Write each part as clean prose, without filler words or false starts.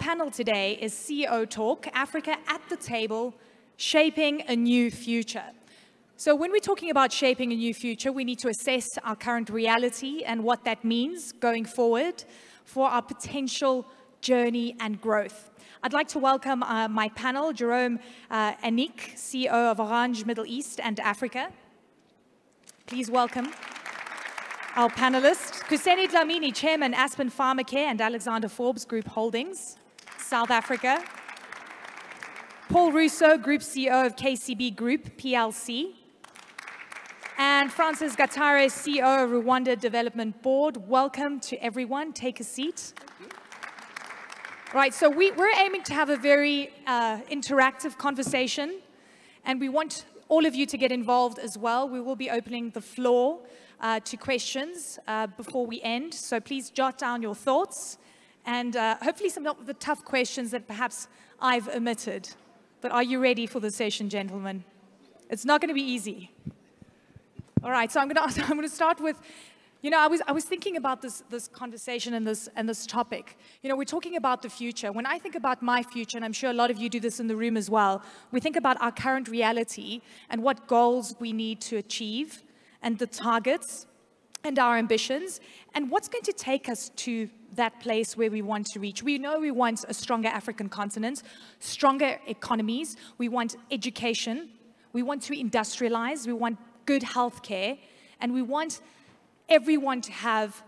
panel today is CEO Talk, Africa at the Table, Shaping a New Future. So when we're talking about shaping a new future, we need to assess our current reality and what that means going forward for our potential journey and growth. I'd like to welcome my panel, Jerome Anik, CEO of Orange Middle East and Africa. Please welcome our panelists. Kuseni Dlamini, Chairman, Aspen Pharmacare and Alexander Forbes Group Holdings, South Africa. Paul Rousseau, Group CEO of KCB Group, PLC. And Francis Gatare, CEO of Rwanda Development Board. Welcome to everyone. Take a seat. Right, so we're aiming to have a very interactive conversation, and we want all of you to get involved as well. We will be opening the floor to questions before we end, so please jot down your thoughts, and hopefully some of the tough questions that perhaps I've omitted. But are you ready for the session, gentlemen? It's not going to be easy. All right, so I'm going to start with, you know, I was thinking about this conversation and this topic. You know, we're talking about the future. When I think about my future, and I'm sure a lot of you do this in the room as well, we think about our current reality and what goals we need to achieve and the targets and our ambitions and what's going to take us to that place where we want to reach. We know we want a stronger African continent, stronger economies. We want education. We want to industrialize. We want good healthcare, and we want everyone to have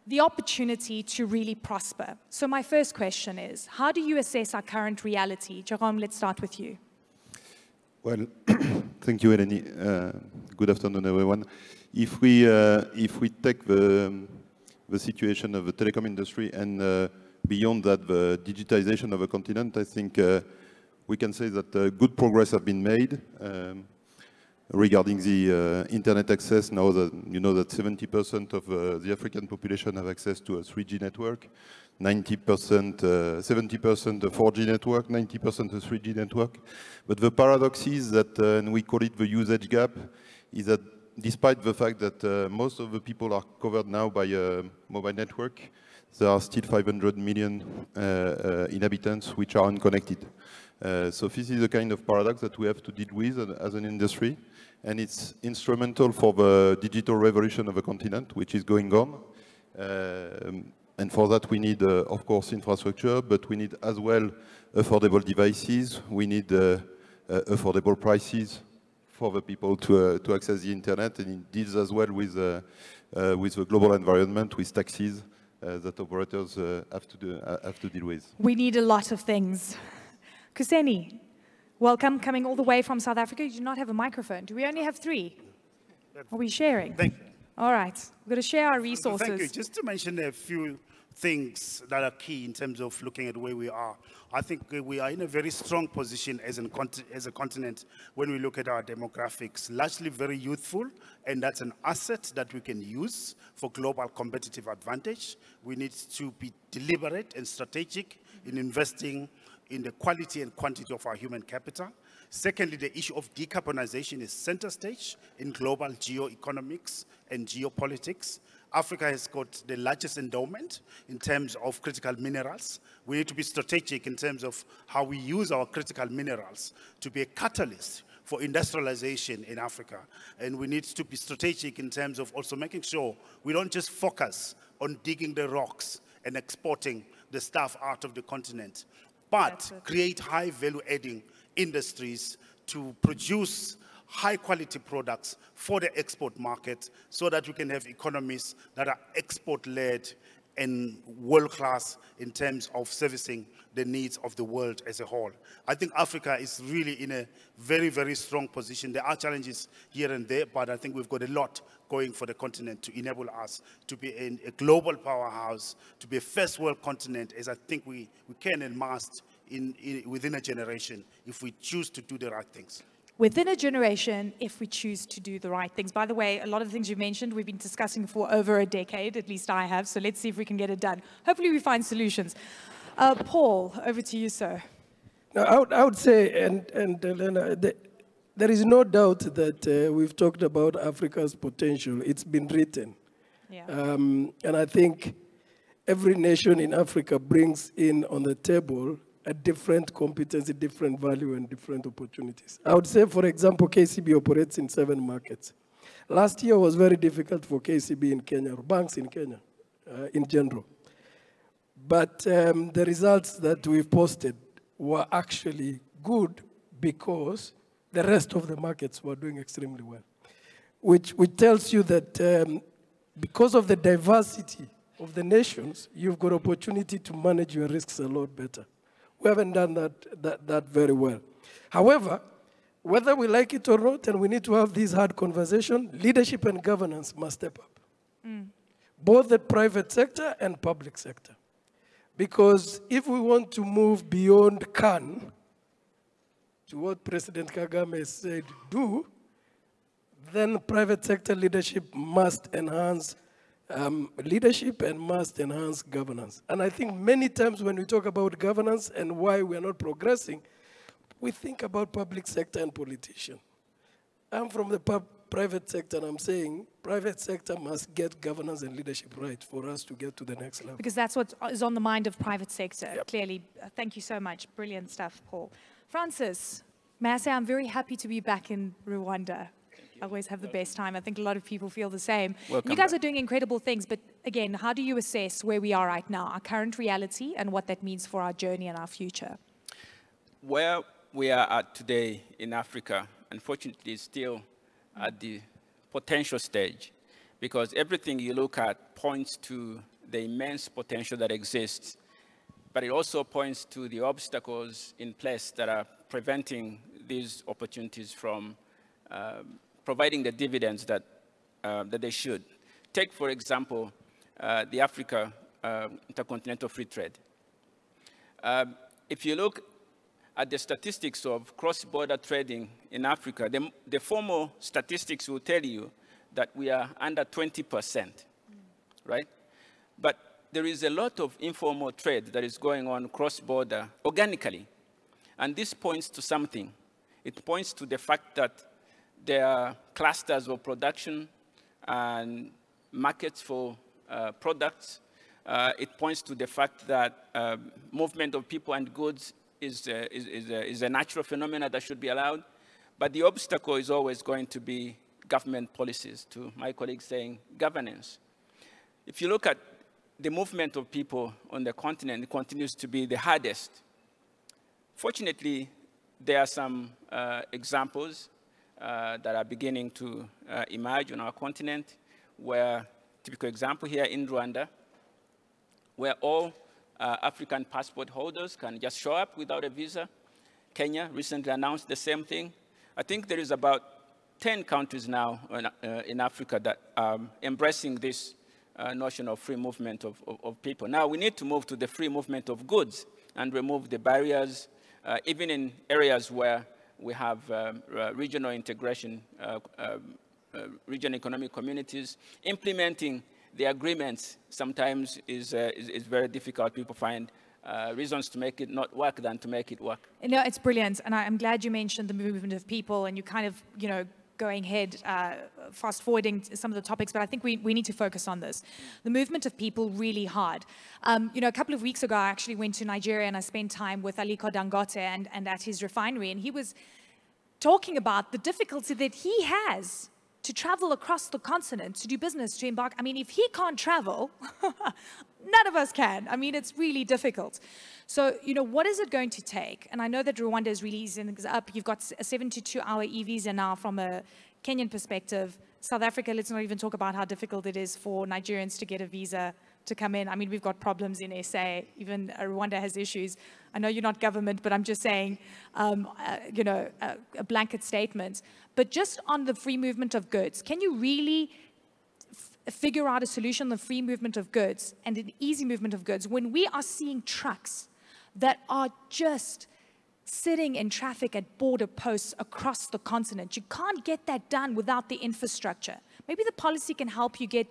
the opportunity to really prosper. So my first question is, how do you assess our current reality? Jerome, let's start with you. Well, thank you, Eleni. Good afternoon, everyone. If we take the situation of the telecom industry and beyond that, the digitization of the continent, I think we can say that good progress has been made. Regarding the internet access, now that you know that 70% of the African population have access to a 3G network, 70% a 4G network, 90% a 3G network. But the paradox is that, and we call it the usage gap, is that despite the fact that most of the people are covered now by a mobile network, there are still 500 million inhabitants which are unconnected. So this is the kind of paradox that we have to deal with as an industry. And it's instrumental for the digital revolution of the continent, which is going on. And for that, we need, of course, infrastructure, but we need as well affordable devices. We need affordable prices for the people to access the internet. And it deals as well with the global environment, with taxes that operators have to deal with. We need a lot of things. Kuseni, welcome, coming all the way from South Africa. You do not have a microphone. Do we only have 3? Are we sharing? Thank you. All right. We're going to share our resources. Thank you. Just to mention a few things that are key in terms of looking at where we are. I think we are in a very strong position as a continent when we look at our demographics, largely very youthful, and that's an asset that we can use for global competitive advantage. We need to be deliberate and strategic in investing in the quality and quantity of our human capital. Secondly, the issue of decarbonization is center stage in global geoeconomics and geopolitics. Africa has got the largest endowment in terms of critical minerals. We need to be strategic in terms of how we use our critical minerals to be a catalyst for industrialization in Africa. And we need to be strategic in terms of also making sure we don't just focus on digging the rocks and exporting the stuff out of the continent, but create high value adding industries to produce high quality products for the export market so that we can have economies that are export led and world class in terms of servicing the needs of the world as a whole. I think Africa is really in a very, very strong position. There are challenges here and there, but I think we've got a lot going for the continent to enable us to be a global powerhouse, to be a first world continent, as I think we can and must within a generation if we choose to do the right things. Within a generation, if we choose to do the right things. By the way, a lot of the things you mentioned, we've been discussing for over a decade, at least I have, so let's see if we can get it done. Hopefully we find solutions. Paul, over to you, sir. Now, I would say, and Elena, there is no doubt that we've talked about Africa's potential. It's been written. Yeah. And I think every nation in Africa brings in on the table a different competency, different value, and different opportunities. I would say, for example, KCB operates in 7 markets. Last year was very difficult for KCB in Kenya, or banks in Kenya in general. But the results that we've posted were actually good because the rest of the markets were doing extremely well, which tells you that because of the diversity of the nations, you've got opportunity to manage your risks a lot better. We haven't done that very well. However, whether we like it or not, and we need to have these hard conversations, leadership and governance must step up. Both the private sector and public sector. Because if we want to move beyond can, to what President Kagame said do, then private sector leadership must enhance leadership and must enhance governance. And I think many times when we talk about governance and why we are not progressing, we think about public sector and politicians. I'm from the private sector, and I'm saying private sector must get governance and leadership right for us to get to the next level. Because that's what is on the mind of private sector, Yep. clearly. Thank you so much. Brilliant stuff, Paul. Francis, may I say I'm very happy to be back in Rwanda. I always have the best time. I think a lot of people feel the same. Welcome You guys back. are doing incredible things, but again, how do you assess where we are right now, our current reality, and what that means for our journey and our future? Where we are at today in Africa, unfortunately, is still at the potential stage, because everything you look at points to the immense potential that exists, but it also points to the obstacles in place that are preventing these opportunities from providing the dividends that they should. Take, for example, the Africa Intercontinental Free Trade. If you look at the statistics of cross-border trading in Africa, the formal statistics will tell you that we are under 20%, right? But there is a lot of informal trade that is going on cross-border organically. And this points to something. It points to the fact that there are clusters of production and markets for products. It points to the fact that movement of people and goods is a natural phenomenon that should be allowed. But the obstacle is always going to be government policies, to my colleagues saying governance. If you look at the movement of people on the continent, it continues to be the hardest. Fortunately, there are some examples that are beginning to emerge on our continent, where, typical example here in Rwanda, where all African passport holders can just show up without a visa. Kenya recently announced the same thing. I think there is about 10 countries now in Africa that are embracing this notion of free movement of people. Now we need to move to the free movement of goods and remove the barriers, even in areas where we have regional integration, regional economic communities. Implementing the agreements sometimes is very difficult. People find reasons to make it not work than to make it work. No, it's brilliant, and I'm glad you mentioned the movement of people, and you kind of, going ahead, fast forwarding some of the topics, but I think we need to focus on this. The movement of people really hard. A couple of weeks ago, I actually went to Nigeria and I spent time with Aliko Dangote and at his refinery, and he was talking about the difficulty that he has to travel across the continent, to do business, to embark. I mean, if he can't travel, none of us can. I mean, it's really difficult. So, what is it going to take? And I know that Rwanda is really easing up. You've got a 72-hour e-visa now from a Kenyan perspective. South Africa, let's not even talk about how difficult it is for Nigerians to get a visa to come in. I mean, we've got problems in SA. Even Rwanda has issues. I know you're not government, but I'm just saying, a blanket statement. But just on the free movement of goods, can you really figure out a solution on the free movement of goods and an easy movement of goods when we are seeing trucks that are just sitting in traffic at border posts across the continent? You can't get that done without the infrastructure. Maybe the policy can help you get,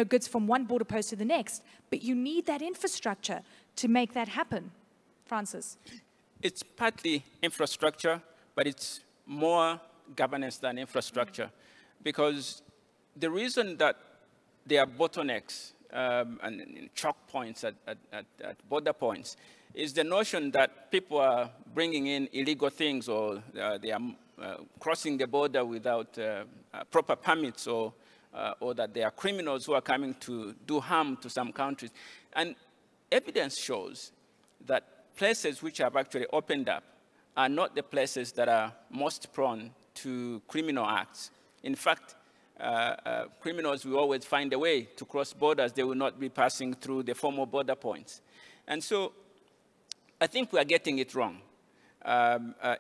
goods from one border post to the next, but you need that infrastructure to make that happen. Francis? It's partly infrastructure, but it's more governance than infrastructure. Because the reason that there are bottlenecks and choke points at border points, is the notion that people are bringing in illegal things, or they are crossing the border without proper permits, or that they are criminals who are coming to do harm to some countries. And evidence shows that places which have actually opened up are not the places that are most prone to criminal acts. In fact, criminals will always find a way to cross borders. They will not be passing through the formal border points. And so I think we are getting it wrong.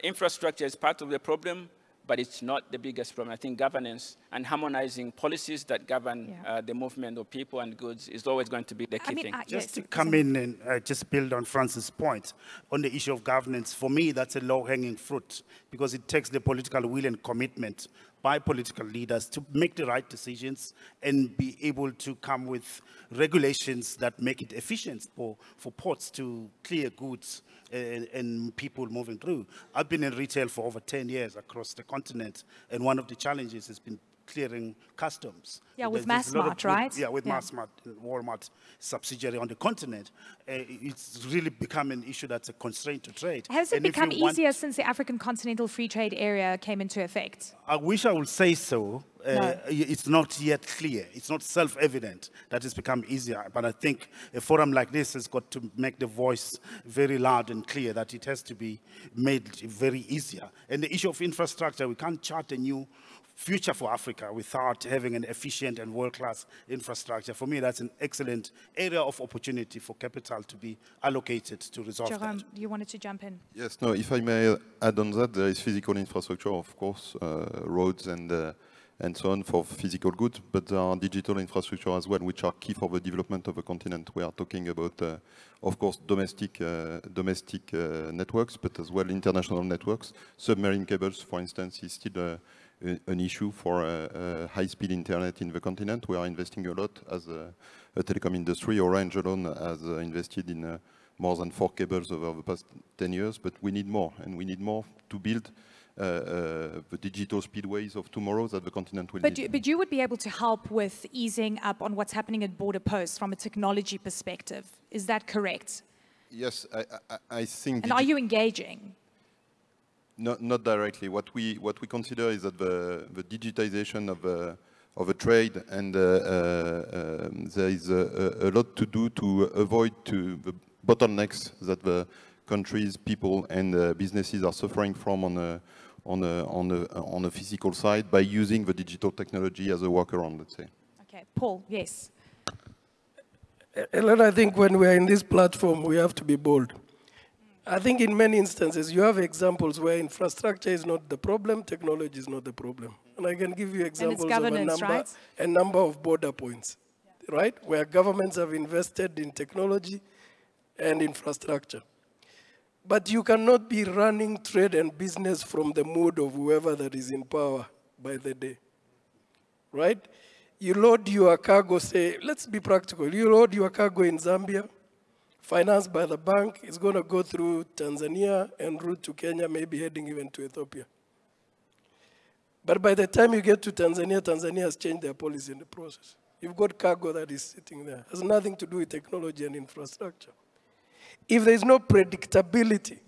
Infrastructure is part of the problem, but it's not the biggest problem. I think governance and harmonizing policies that govern the movement of people and goods is always going to be the key thing. Just to come in and just build on Francis' point on the issue of governance, for me, that's a low-hanging fruit, because it takes the political will and commitment by political leaders to make the right decisions and be able to come with regulations that make it efficient for ports to clear goods and people moving through. I've been in retail for over 10 years across the continent, and one of the challenges has been clearing customs. Yeah, with Massmart, right? Yeah, with Massmart, Walmart subsidiary on the continent. It's really become an issue that's a constraint to trade. Has it become easier since the African Continental Free Trade Area came into effect? I wish I would say so. No. It's not yet clear. It's not self-evident that it's become easier. But I think a forum like this has got to make the voice very loud and clear that it has to be made very easier. And the issue of infrastructure, we can't chart a new future for Africa without having an efficient and world-class infrastructure. For me, that's an excellent area of opportunity for capital to be allocated to resolve Jerome, that. you wanted to jump in? Yes, no, if I may add on that, there is physical infrastructure, of course, roads and so on for physical goods, but there are digital infrastructure as well, which are key for the development of the continent. We are talking about, of course, domestic networks, but as well international networks. Submarine cables, for instance, is still an issue for high-speed internet in the continent. We are investing a lot as a telecom industry. Orange alone has invested in more than 4 cables over the past 10 years, but we need more, and we need more to build the digital speedways of tomorrow that the continent will need. But you would be able to help with easing up on what's happening at border posts from a technology perspective. Is that correct? Yes, I think. And are you engaging? Not directly. What we consider is that the digitization of a trade, and there is a lot to do to avoid the bottlenecks that the countries, people, and businesses are suffering from on a physical side by using the digital technology as a workaround, let's say. Okay, Paul, yes. Ellen, I think when we are in this platform, we have to be bold. I think in many instances, you have examples where infrastructure is not the problem, technology is not the problem. And I can give you examples of a number of border points, right? Where governments have invested in technology and infrastructure. But you cannot be running trade and business from the mood of whoever that is in power by the day, right? You load your cargo, say, let's be practical. You load your cargo in Zambia, financed by the bank, it's going to go through Tanzania and route to Kenya, maybe heading even to Ethiopia. But by the time you get to Tanzania, Tanzania has changed their policy in the process. You've got cargo that is sitting there. It has nothing to do with technology and infrastructure. If there is no predictability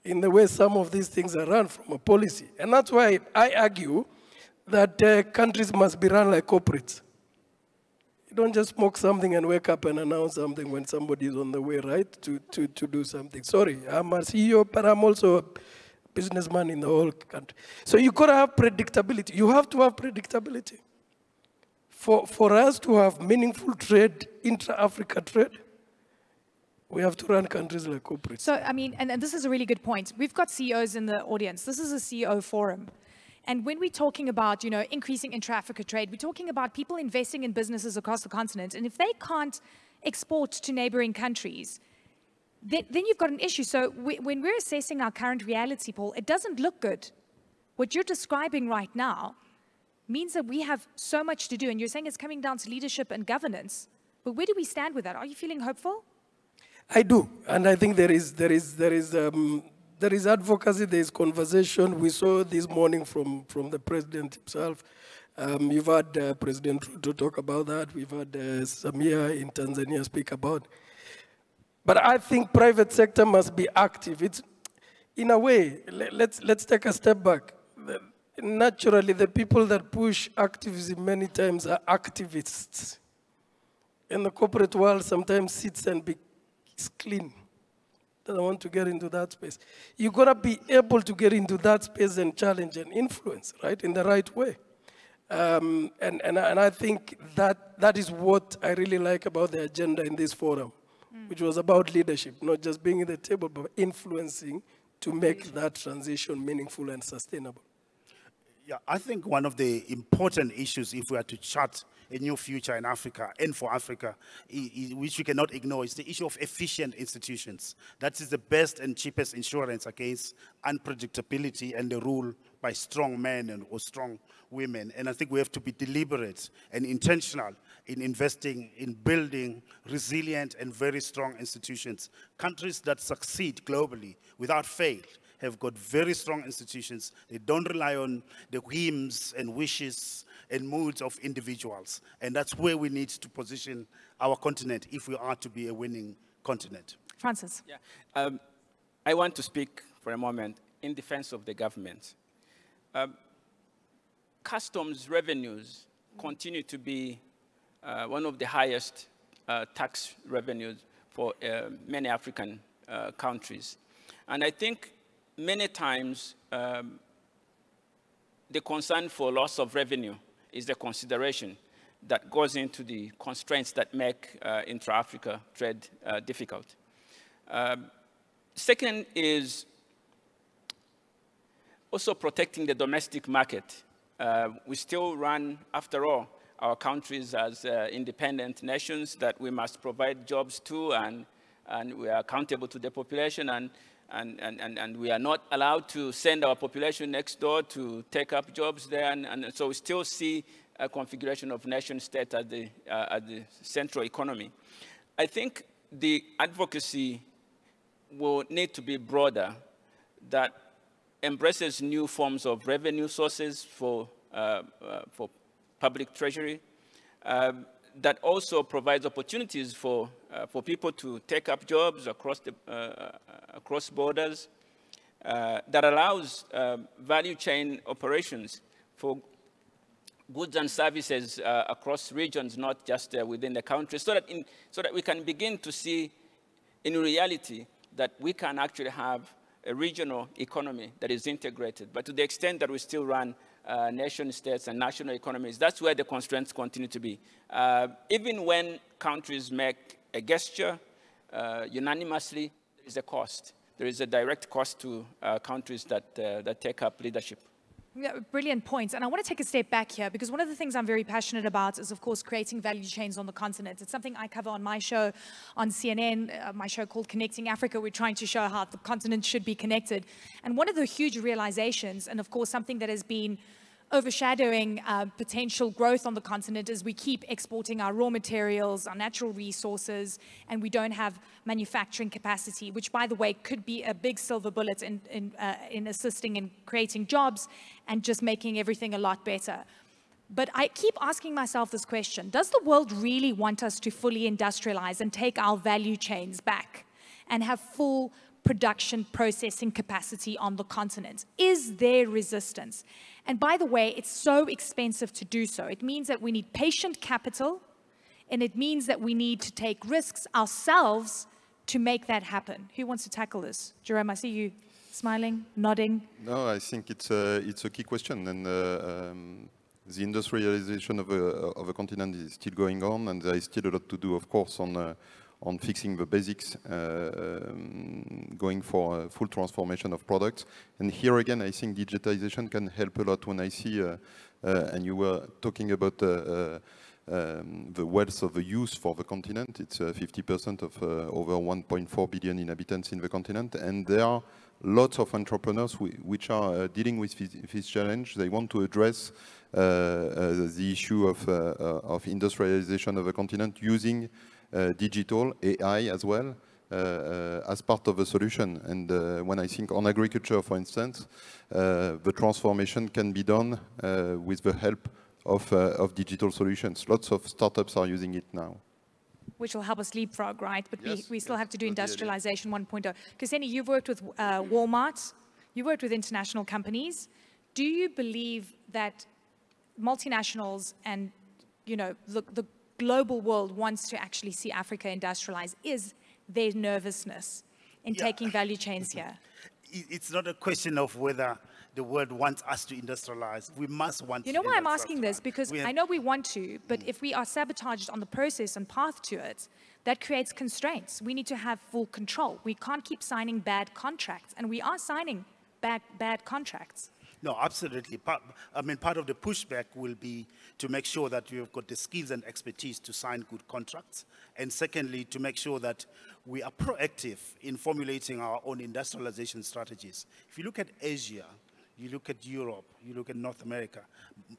in the way some of these things are run from a policy, and that's why I argue that countries must be run like corporates. You don't just smoke something and wake up and announce something when somebody is on the way, right, to do something. Sorry, I'm a CEO, but I'm also a businessman in the whole country. So you got to have predictability. You have to have predictability. For us to have meaningful trade, intra-Africa trade, we have to run countries like corporates. So, I mean, and this is a really good point. We've got CEOs in the audience. This is a CEO forum. And when we're talking about, increasing intra-Africa trade, we're talking about people investing in businesses across the continent. And if they can't export to neighboring countries, then you've got an issue. So when we're assessing our current reality, Paul, it doesn't look good. What you're describing right now means that we have so much to do. And you're saying it's coming down to leadership and governance. But where do we stand with that? Are you feeling hopeful? I do. And I think there is advocacy, there is conversation. We saw this morning from the president himself You've had President Ruto talk about that. We've had Samia in Tanzania speak about. But I think private sector must be active. It's, in a way, let's take a step back. Naturally, the people that push activism many times are activists. And the corporate world sometimes sits and is clean. Doesn't want to get into that space. You gotta be able to get into that space and challenge and influence, right, in the right way. And I think that is what I really like about the agenda in this forum, which was about leadership, not just being at the table, but influencing to make that transition meaningful and sustainable. Yeah, I think one of the important issues, if we are to chart a new future in Africa and for Africa, which we cannot ignore, is the issue of efficient institutions. That is the best and cheapest insurance against unpredictability and the rule by strong men or strong women. And I think we have to be deliberate and intentional in investing in building resilient and very strong institutions. Countries that succeed globally without fail have got very strong institutions. They don't rely on the whims and wishes and moods of individuals. And that's where we need to position our continent if we are to be a winning continent. Francis. Yeah. I want to speak for a moment in defense of the government. Customs revenues continue to be one of the highest tax revenues for many African countries. And I think many times the concern for loss of revenue is the consideration that goes into the constraints that make intra-Africa trade difficult. Second is also protecting the domestic market. We still run, after all, our countries as independent nations that we must provide jobs to, and we are accountable to the population, and we are not allowed to send our population next door to take up jobs there, and so we still see a configuration of nation state at the central economy. I think the advocacy will need to be broader, that embraces new forms of revenue sources for public treasury, that also provides opportunities for people to take up jobs across borders, that allows value chain operations for goods and services across regions, not just within the country, so that we can begin to see in reality that we can actually have a regional economy that is integrated. But to the extent that we still run nation states and national economies, that's where the constraints continue to be. Even when countries make a gesture unanimously, there is a cost. There is a direct cost to countries that take up leadership. Yeah, brilliant points. And I want to take a step back here, because one of the things I'm very passionate about is, of course, creating value chains on the continent. It's something I cover on my show on CNN, my show called Connecting Africa. We're trying to show how the continent should be connected. And one of the huge realizations, and of course, something that has been overshadowing potential growth on the continent, is we keep exporting our raw materials, our natural resources, and we don't have manufacturing capacity, which, by the way, could be a big silver bullet in assisting in creating jobs and just making everything a lot better. But I keep asking myself this question: does the world really want us to fully industrialize and take our value chains back and have full production processing capacity on the continent? Is there resistance? And by the way, it's so expensive to do so. It means that we need patient capital, and it means that we need to take risks ourselves to make that happen. Who wants to tackle this? Jerome, I see you smiling, nodding. No, I think it's a key question, and the industrialization of a continent is still going on, and there is still a lot to do, of course, on fixing the basics, going for a full transformation of products. And here again, I think digitization can help a lot. When I see, and you were talking about the wealth of the youth for the continent, it's 50% of over 1.4 billion inhabitants in the continent, and there are lots of entrepreneurs which are dealing with this challenge. They want to address the issue of industrialization of the continent using digital, AI as well, as part of the solution. And when I think on agriculture, for instance, the transformation can be done with the help of digital solutions. Lots of startups are using it now. Which will help us leapfrog, right? But Yes, we still yes, have to do that's the industrialization 1.0. Kuseni, you've worked with Walmart, you worked with international companies. Do you believe that multinationals and, you know, the global world wants to actually see Africa industrialize? Is there nervousness in taking value chains here? It's not a question of whether the world wants us to industrialize. We must want to. You know why I'm asking this? Because I know we want to, but if we are sabotaged on the process and path to it, that creates constraints. We need to have full control. We can't keep signing bad contracts, and we are signing bad contracts. No, absolutely. Part of the pushback will be to make sure that we've got the skills and expertise to sign good contracts. And secondly, to make sure that we are proactive in formulating our own industrialization strategies. If you look at Asia, you look at Europe, you look at North America,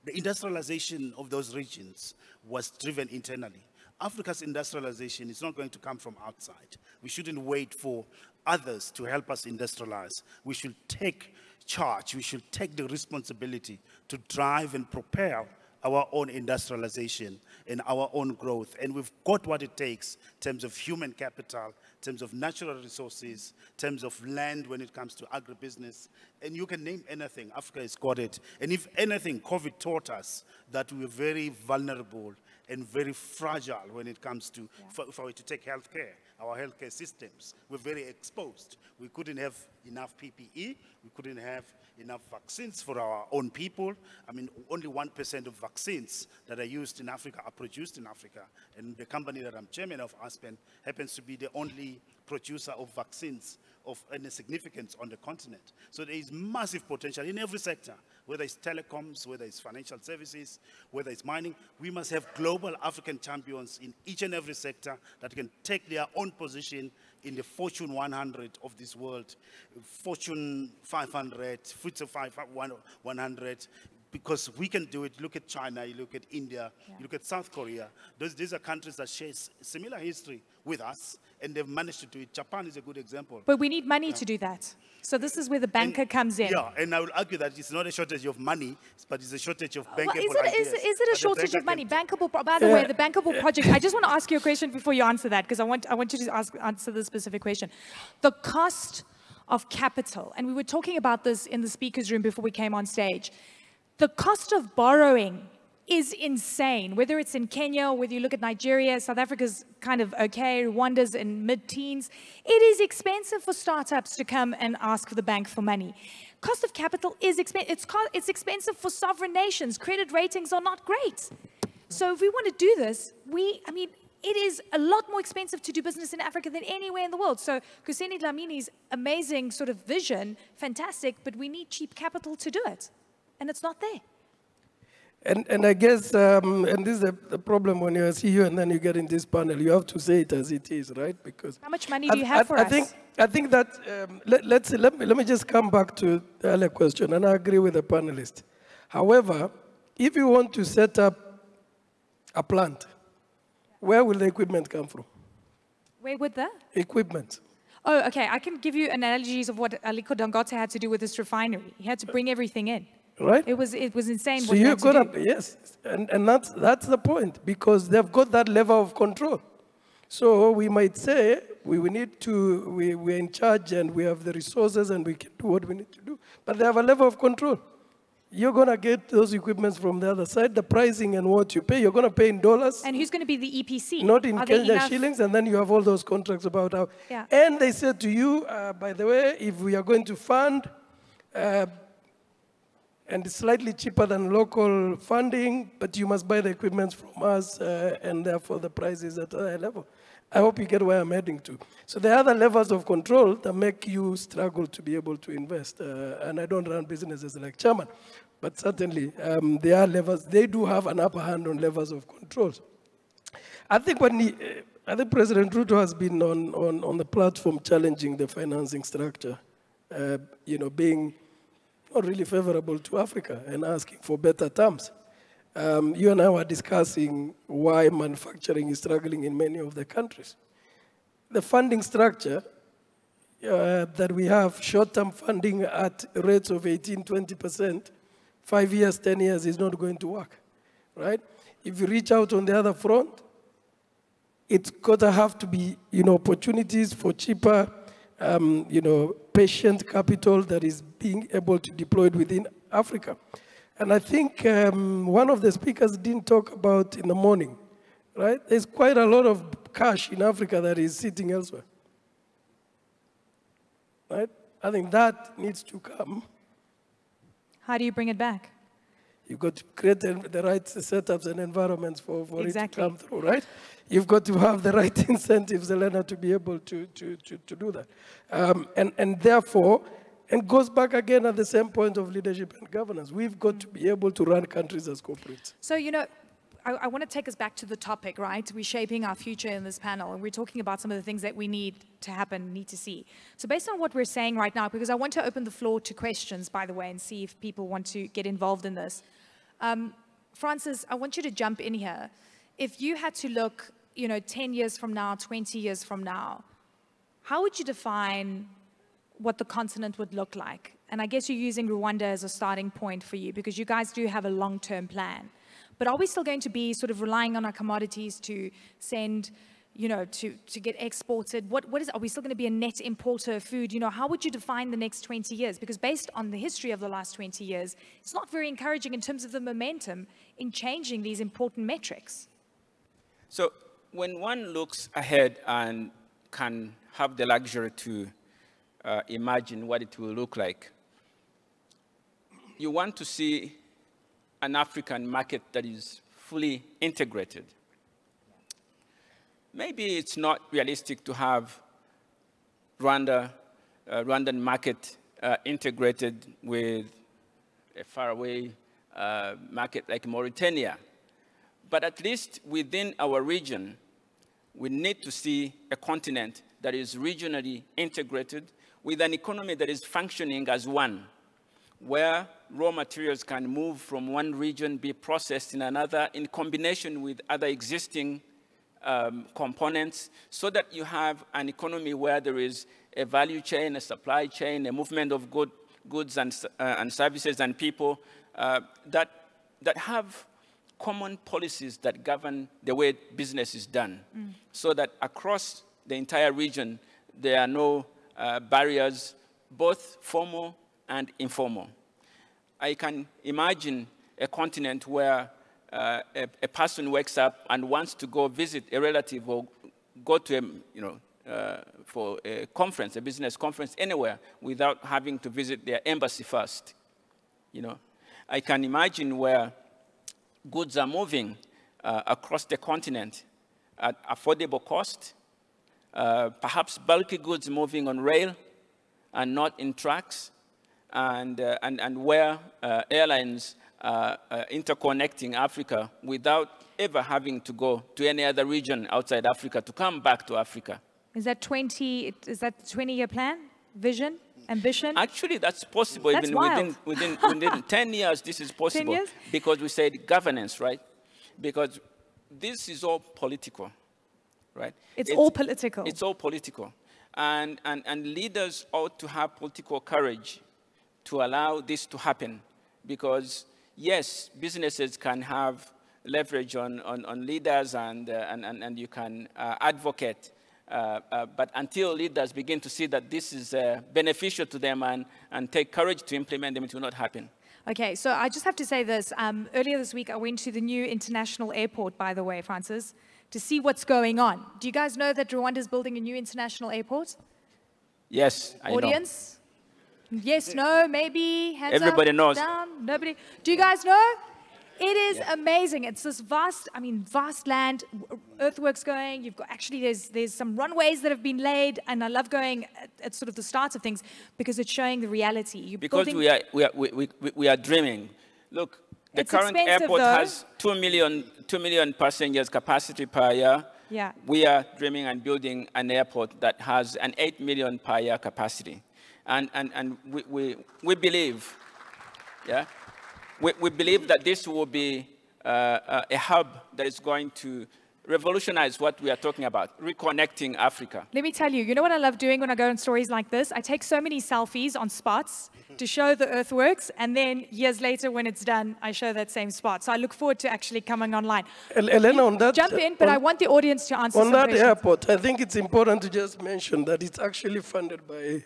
the industrialization of those regions was driven internally. Africa's industrialization is not going to come from outside. We shouldn't wait for others to help us industrialize. We should take charge, we should take the responsibility to drive and propel our own industrialization and our own growth. And we've got what it takes in terms of human capital, in terms of natural resources, in terms of land when it comes to agribusiness. And you can name anything, Africa has got it. And if anything, COVID taught us that we're very vulnerable and very fragile when it comes to, for it to take healthcare. Our healthcare systems were very exposed. We couldn't have enough PPE. We couldn't have enough vaccines for our own people. I mean, only 1% of vaccines that are used in Africa are produced in Africa. And the company that I'm chairman of, Aspen, happens to be the only producer of vaccines of any significance on the continent. So there is massive potential in every sector, whether it's telecoms, whether it's financial services, whether it's mining. We must have global African champions in each and every sector that can take their own position in the Fortune 100 of this world, Fortune 500, FTSE 100, because we can do it. Look at China, you look at India, you look at South Korea. These are countries that share similar history with us, and they've managed to do it. Japan is a good example. But we need money to do that. So this is where the banker comes in. Yeah, and I will argue that it's not a shortage of money, but it's a shortage of bankable ideas. Is it a shortage of money? Bankable, by the way, the bankable project, I just want to ask you a question before you answer that, because I want you to answer this specific question. The cost of capital, and we were talking about this in the speaker's room before we came on stage. The cost of borrowing is insane, whether it's in Kenya or whether you look at Nigeria. South Africa's kind of okay, Rwanda's in mid-teens. It is expensive for startups to come and ask the bank for money. Cost of capital is expensive. It's expensive for sovereign nations. Credit ratings are not great. So if we want to do this, it is a lot more expensive to do business in Africa than anywhere in the world. So Kuseni Dlamini's amazing sort of vision, fantastic, but we need cheap capital to do it. And it's not there. And I guess, and this is the problem when you're a CEO and then you get in this panel, you have to say it as it is, right? Because how much money do you have for us? I think that, let me just come back to the earlier question, and I agree with the panelist. However, if you want to set up a plant, where will the equipment come from? Where would the? Equipment. Oh, okay. I can give you analogies of what Aliko Dangote had to do with this refinery. He had to bring everything in. Right? It was insane so what he had to do. Yes, and that's the point, because they've got that level of control. So we might say we're in charge and we have the resources and we can do what we need to do, but they have a level of control. You're going to get those equipments from the other side, the pricing and what you pay, you're going to pay in dollars. And who's going to be the EPC? Not in Kenya shillings, and then you have all those contracts about how. Yeah. And they said to you, by the way, if we are going to fund, and it's slightly cheaper than local funding, but you must buy the equipment from us, and therefore the price is at a higher level. I hope you get where I'm heading to. So there are other levels of control that make you struggle to be able to invest. And I don't run businesses like chairman, but certainly there are levels. They do have an upper hand on levels of control. I think I think President Ruto has been on the platform challenging the financing structure, being not really favorable to Africa and asking for better terms. You and I were discussing why manufacturing is struggling in many of the countries. The funding structure that we have, short-term funding at rates of 18, 20%, 5 years, 10 years is not going to work. right? If you reach out on the other front, it's got to have to be, opportunities for cheaper, patient capital that is being able to deploy within Africa. And I think one of the speakers didn't talk about in the morning, right? There's quite a lot of cash in Africa that is sitting elsewhere, right? I think that needs to come. How do you bring it back? You've got to create the right setups and environments for it to come through, right? You've got to have the right incentives, Elena, to be able to do that. And therefore, and goes back again at the same point of leadership and governance. We've got to be able to run countries as corporates. So, I want to take us back to the topic, right? We're shaping our future in this panel, and we're talking about some of the things that we need to happen, need to see. So based on what we're saying right now, because I want to open the floor to questions, by the way, and see if people want to get involved in this. Francis, I want you to jump in here. If you had to look, 10 years from now, 20 years from now, how would you define what the continent would look like? And I guess you're using Rwanda as a starting point for you, because you guys do have a long-term plan. But are we still going to be sort of relying on our commodities to send, to get exported? Are we still going to be a net importer of food? How would you define the next 20 years? Because based on the history of the last 20 years, it's not very encouraging in terms of the momentum in changing these important metrics. So when one looks ahead and can have the luxury to imagine what it will look like, you want to see an African market that is fully integrated. Maybe it's not realistic to have Rwandan market integrated with a faraway market like Mauritania. But at least within our region, we need to see a continent that is regionally integrated with an economy that is functioning as one, where raw materials can move from one region, be processed in another in combination with other existing components, so that you have an economy where there is a value chain, a supply chain, a movement of goods and services and people that have common policies that govern the way business is done, so that across the entire region, there are no barriers, both formal and informal. I can imagine a continent where a person wakes up and wants to go visit a relative or go to for a conference, a business conference anywhere, without having to visit their embassy first. I can imagine where goods are moving across the continent at affordable cost, perhaps bulky goods moving on rail and not in trucks, and where airlines are interconnecting Africa without ever having to go to any other region outside Africa to come back to Africa. Is that the 20-year plan, vision, ambition? Actually, that's possible. That's even wild. within 10 years, this is possible. 10 years? Because we said governance, right? Because this is all political, right? It's all political. It's all political. And leaders ought to have political courage to allow this to happen. Because, yes, businesses can have leverage on leaders and you can advocate. But until leaders begin to see that this is beneficial to them and take courage to implement them, it will not happen. Okay, so I just have to say this. Earlier this week, I went to the new international airport, by the way, Francis, to see what's going on. Do you guys know that Rwanda is building a new international airport? Yes, I know. Audience? Yes, no, maybe, hands Everybody up, knows. down, nobody. Do you guys know? It is amazing. It's this vast land, earthworks going. You've got, actually, there's some runways that have been laid, and I love going at sort of the start of things because it's showing the reality. Because we are dreaming. Look, the current airport has 2 million passengers capacity per year. Yeah. We are dreaming and building an airport that has an 8 million per year capacity. And we believe, we believe that this will be a hub that is going to revolutionize what we are talking about, reconnecting Africa. Let me tell you, you know what I love doing when I go on stories like this? I take so many selfies on spots to show the earthworks, and then years later when it's done, I show that same spot. So I look forward to actually coming online. Elena, on that, Jump in, but I want the audience to answer some questions. On that airport, I think it's important to just mention that it's actually funded by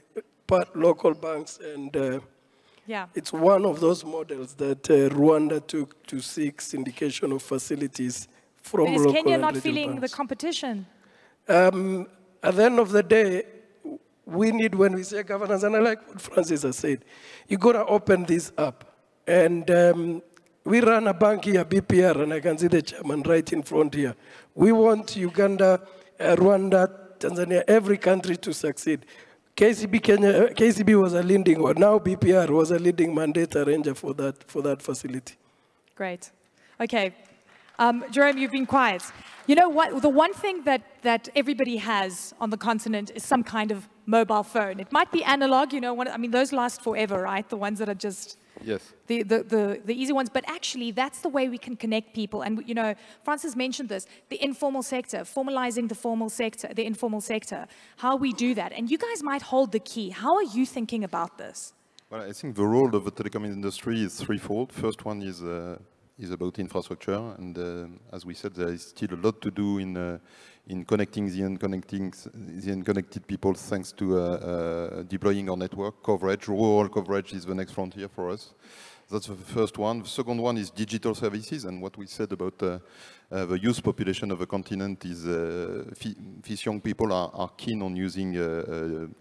local banks, and yeah. it's one of those models that Rwanda took to seek syndication of facilities from Is local Kenya and not regional feeling banks. the competition? At the end of the day, we need, when we say governance, and I like what Francis has said, you got to open this up. And we run a bank here, BPR, and I can see the chairman right in front here. We want Uganda, Rwanda, Tanzania, every country to succeed. KCB was a leading one. Now BPR was a leading mandate arranger for that facility. Great. Okay. Jerome, you've been quiet. You know what? The one thing that everybody has on the continent is some kind of mobile phone. It might be analog, you know. I mean, those last forever, right? The ones that are just the easy ones. But actually, that's the way we can connect people. And you know, Francis mentioned this: the informal sector, formalizing the formal sector, the informal sector. How we do that, and you guys might hold the key. How are you thinking about this? Well, I think the role of the telecom industry is threefold. First one is about infrastructure, and as we said, there is still a lot to do in connecting the unconnected people, thanks to deploying our network coverage. Rural coverage is the next frontier for us. That's the first one. The second one is digital services, and what we said about the youth population of the continent is these young people are keen on using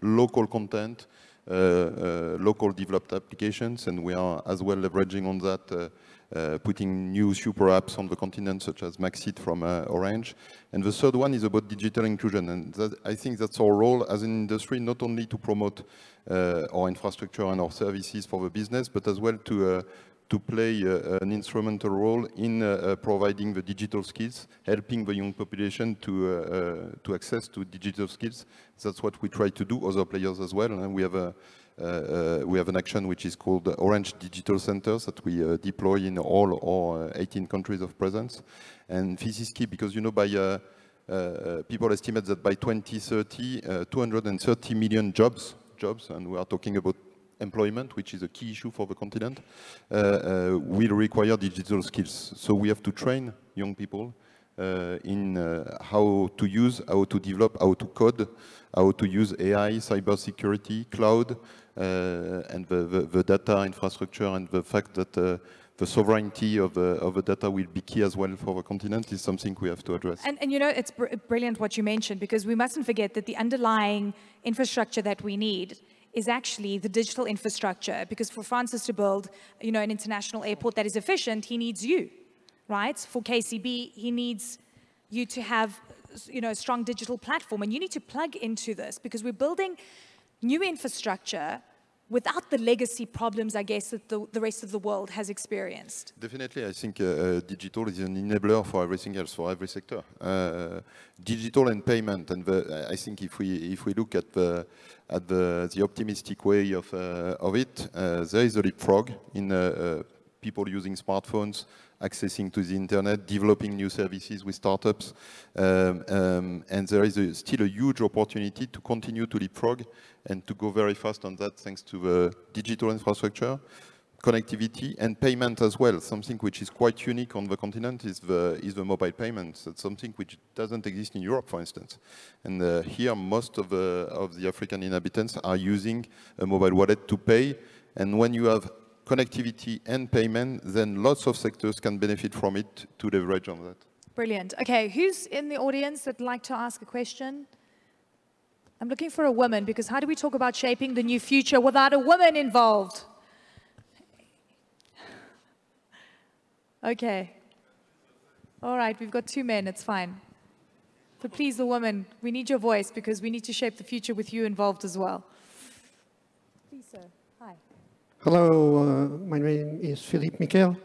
local content, local developed applications, and we are as well leveraging on that, putting new super apps on the continent, such as Maxit from Orange. And the third one is about digital inclusion, and I think that's our role as an industry, not only to promote our infrastructure and our services for the business, but as well to play an instrumental role in providing the digital skills, helping the young population to access to digital skills. That's what we try to do, other players as well, and we have an action which is called Orange Digital Centers that we deploy in all our 18 countries of presence. And this is key because, you know, people estimate that by 2030, 230 million jobs, and we are talking about employment, which is a key issue for the continent, will require digital skills. So we have to train young people in how to use, how to develop, how to code, how to use AI, cybersecurity, cloud, and the data infrastructure, and the fact that the sovereignty of the data will be key as well for the continent is something we have to address. And you know, it's brilliant what you mentioned, because we mustn't forget that the underlying infrastructure that we need is actually the digital infrastructure, because for Francis to build, you know, an international airport that is efficient, he needs you, right? For KCB, he needs you to have, you know, a strong digital platform, and you need to plug into this, because we're building new infrastructure without the legacy problems, I guess, that the rest of the world has experienced. Definitely, I think digital is an enabler for everything else, for every sector. Digital and payment, and I think if we look at the optimistic way of it, there is a leapfrog in people using smartphones, accessing to the internet, developing new services with startups, and there is still a huge opportunity to continue to leapfrog and to go very fast on that, thanks to the digital infrastructure, connectivity, and payment as well. Something which is quite unique on the continent is the mobile payments. That's something which doesn't exist in Europe, for instance. And here, most of the African inhabitants are using a mobile wallet to pay. And when you have connectivity and payment, then lots of sectors can benefit from it to leverage on that. Brilliant. Okay, who's in the audience that'd like to ask a question? I'm looking for a woman, because how do we talk about shaping the new future without a woman involved? Okay. All right, we've got 2 men, it's fine. So please, the woman, we need your voice, because we need to shape the future with you involved as well. Please, sir. Hi. Hello, my name is Philippe Miquel.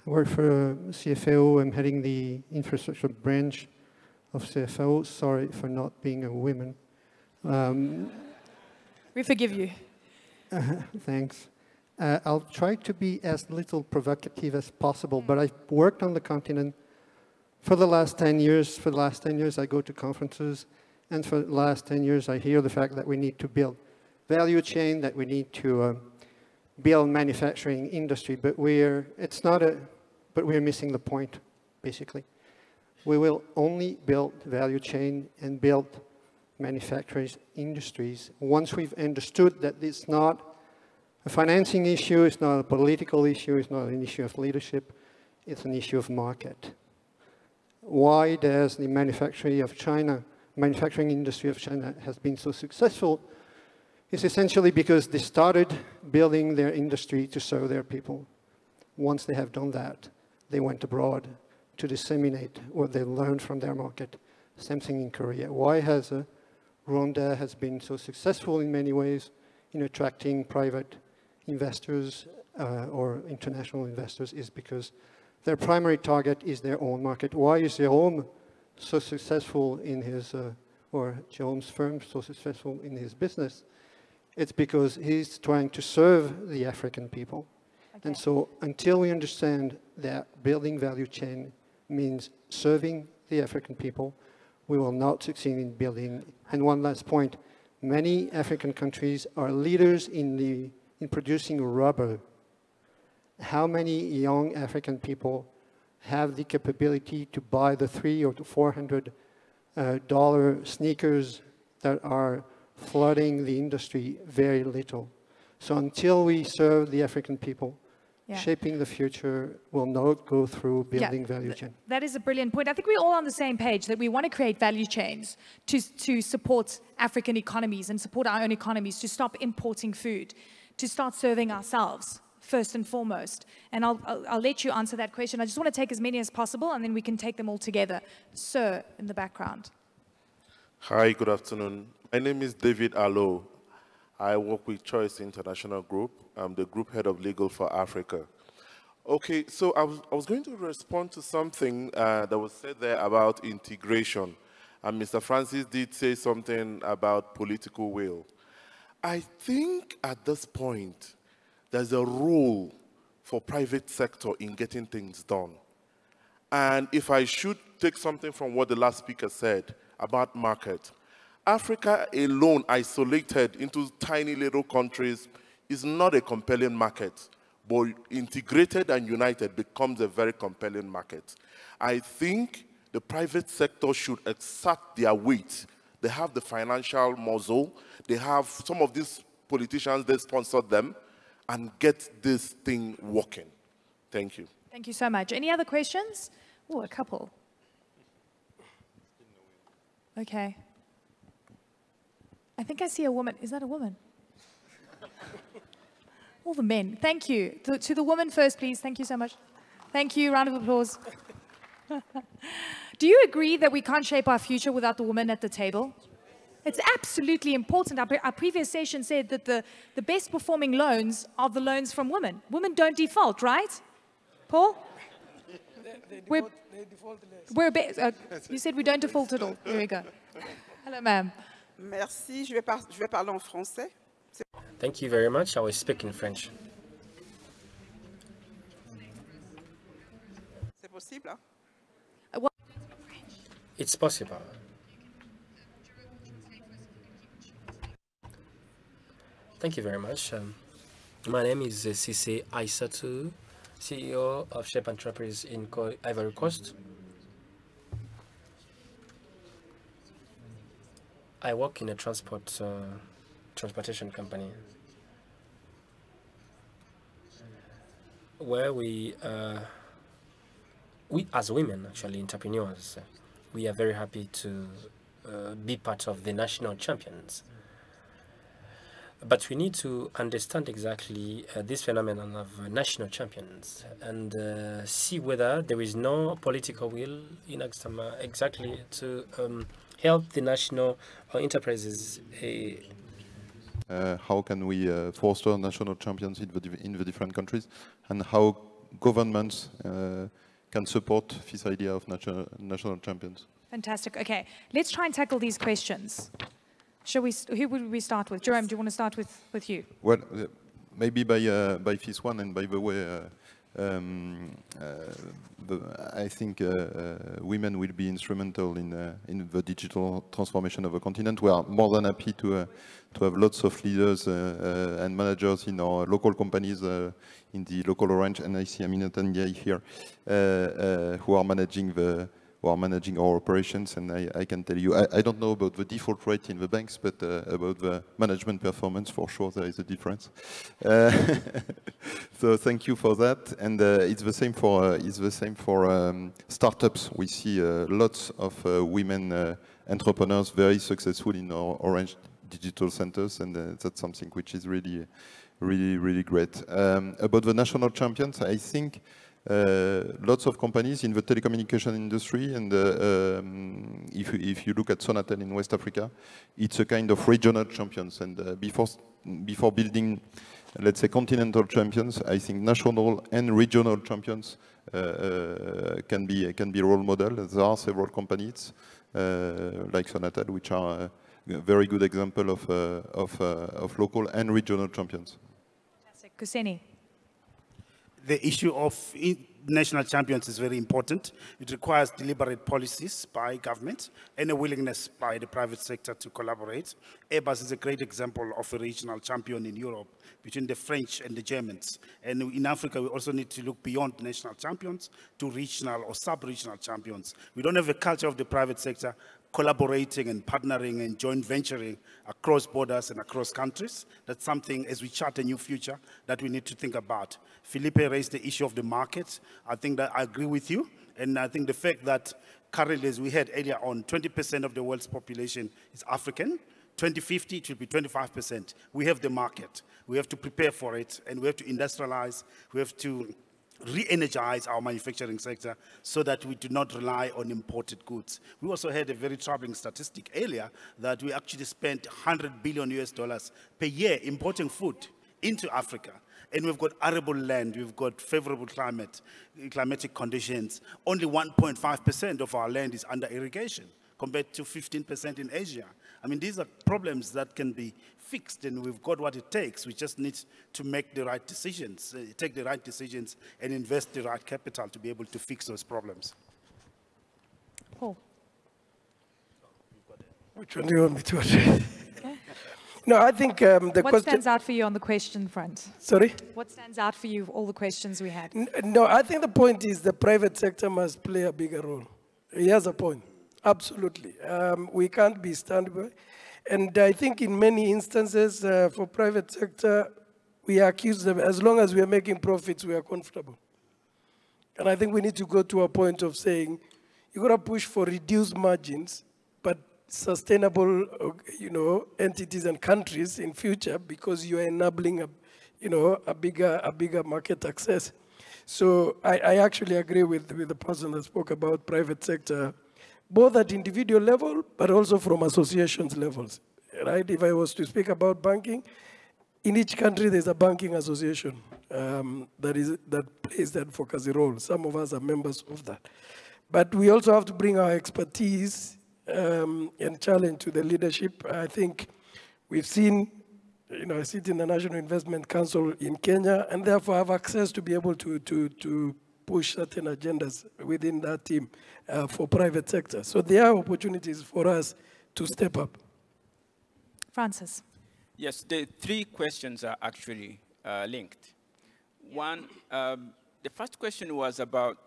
I work for CFAO. I'm heading the infrastructure branch of CFAO. Sorry for not being a woman. We forgive you. Thanks. I'll try to be as little provocative as possible, but I've worked on the continent For the last 10 years, I go to conferences, and for the last 10 years, I hear the fact that we need to build value chain, that we need to build manufacturing industry, but we're missing the point, basically. We will only build value chain and build manufacturing industries once we've understood that it's not a financing issue, it's not a political issue, it's not an issue of leadership, it's an issue of market. Why does the manufacturing industry of China has been so successful? It's essentially because they started building their industry to serve their people. Once they have done that, they went abroad to disseminate what they learned from their market. Same thing in Korea. Why has Rwanda has been so successful in many ways in attracting private investors or international investors is because their primary target is their own market. Why is Jérôme so successful in his, or Jérôme's firm so successful in his business? It's because he's trying to serve the African people. Okay. And so until we understand that building value chain means serving the African people, we will not succeed in building. And one last point, many African countries are leaders in producing rubber. How many young African people have the capability to buy the $300 or $400 sneakers that are flooding the industry? Very little. So until we serve the African people, shaping the future will not go through building value chain. That is a brilliant point. I think we're all on the same page that we want to create value chains to support African economies and support our own economies, to stop importing food, to start serving ourselves first and foremost. And I'll let you answer that question. I just want to take as many as possible, and then we can take them all together. Sir, in the background. Hi, good afternoon. My name is David Allo. I work with Choice International Group. I'm the group head of legal for Africa. Okay, so I was going to respond to something that was said there about integration. And Mr. Francis did say something about political will. I think at this point, there's a role for private sector in getting things done. And if I should take something from what the last speaker said about market, Africa alone, isolated into tiny little countries, is not a compelling market, but integrated and united becomes a very compelling market. I think the private sector should exert their weight. They have the financial muscle. They have some of these politicians, they sponsor them, and get this thing working. Thank you. Thank you so much. Any other questions? Oh, a couple. Okay. I think I see a woman. Is that a woman? All the men. Thank you. To the woman first, please. Thank you so much. Thank you. Round of applause. Do you agree that we can't shape our future without the woman at the table? It's absolutely important. Our previous session said that the best performing loans are the loans from women. Women don't default, right? Paul? They default less. You said we don't default at all. There we go. Hello, ma'am. Merci. Je vais parler en français. Thank you very much. I will speak in French. C'est possible? It's possible. Thank you very much. My name is Sise Aissatu, CEO of Shape Entreprise in Ivory Coast. I work in a transportation company where we as women, actually entrepreneurs, we are very happy to be part of the national champions. But we need to understand exactly this phenomenon of national champions and see whether there is no political will in Axama exactly to help the national enterprises. How can we foster national champions in the different countries, and how governments can support this idea of national champions? Fantastic. Okay, let's try and tackle these questions. Shall we? Who would we start with? Jerome, do you want to start with you? Well, maybe by this one, and by the way, I think women will be instrumental in the digital transformation of the continent. We are more than happy to have lots of leaders and managers in our local companies in the local orange, and I see Aminata Ndiaye here, who are managing our operations. And I can tell you, I don't know about the default rate in the banks, but about the management performance, for sure, there is a difference. So thank you for that. And it's the same for startups. We see lots of women entrepreneurs very successful in our orange digital centers, and that's something which is really, really, really great. About the national champions, I think lots of companies in the telecommunication industry, and if you look at Sonatel in West Africa, it's a kind of regional champions. And before building, let's say, continental champions, I think national and regional champions can be role models. There are several companies like Sonatel, which are a very good example of local and regional champions. Fantastic. Kuseni. The issue of national champions is very important. It requires deliberate policies by government and a willingness by the private sector to collaborate. Airbus is a great example of a regional champion in Europe between the French and the Germans. And in Africa, we also need to look beyond national champions to regional or sub-regional champions. We don't have a culture of the private sector collaborating and partnering and joint venturing across borders and across countries. That's something, as we chart a new future, that we need to think about. Felipe raised the issue of the market. I think that I agree with you. And I think the fact that currently, as we had earlier on, 20% of the world's population is African. 2050, it will be 25%. We have the market. We have to prepare for it, and we have to industrialize. We have to re-energize our manufacturing sector so that we do not rely on imported goods. We also had a very troubling statistic earlier that we actually spent $100 billion per year importing food into Africa. And we've got arable land, we've got favorable climatic conditions. Only 1.5% of our land is under irrigation, compared to 15% in Asia. I mean, these are problems that can be fixed, and we've got what it takes. We just need to make the right decisions, take the right decisions, and invest the right capital to be able to fix those problems. Paul. Which one do you want me to address? No, I think the question... What stands out for you on the question front? Sorry? What stands out for you of all the questions we had? No, I think the point is the private sector must play a bigger role. He has a point. Absolutely. We can't be standby. And I think in many instances for private sector, we accuse them, as long as we are making profits, we are comfortable. And I think we need to go to a point of saying, you got to push for reduced margins, but sustainable, entities and countries in future, because you are enabling a bigger market access. So I actually agree with the person that spoke about private sector, both at individual level, but also from associations levels, right? If I was to speak about banking, in each country there's a banking association that plays that advocacy role. Some of us are members of that. But we also have to bring our expertise and challenge to the leadership. I think we've seen, I sit in the National Investment Council in Kenya, and therefore have access to be able to push certain agendas within that team for private sector. So there are opportunities for us to step up. Francis. Yes, the three questions are actually linked. One, the first question was about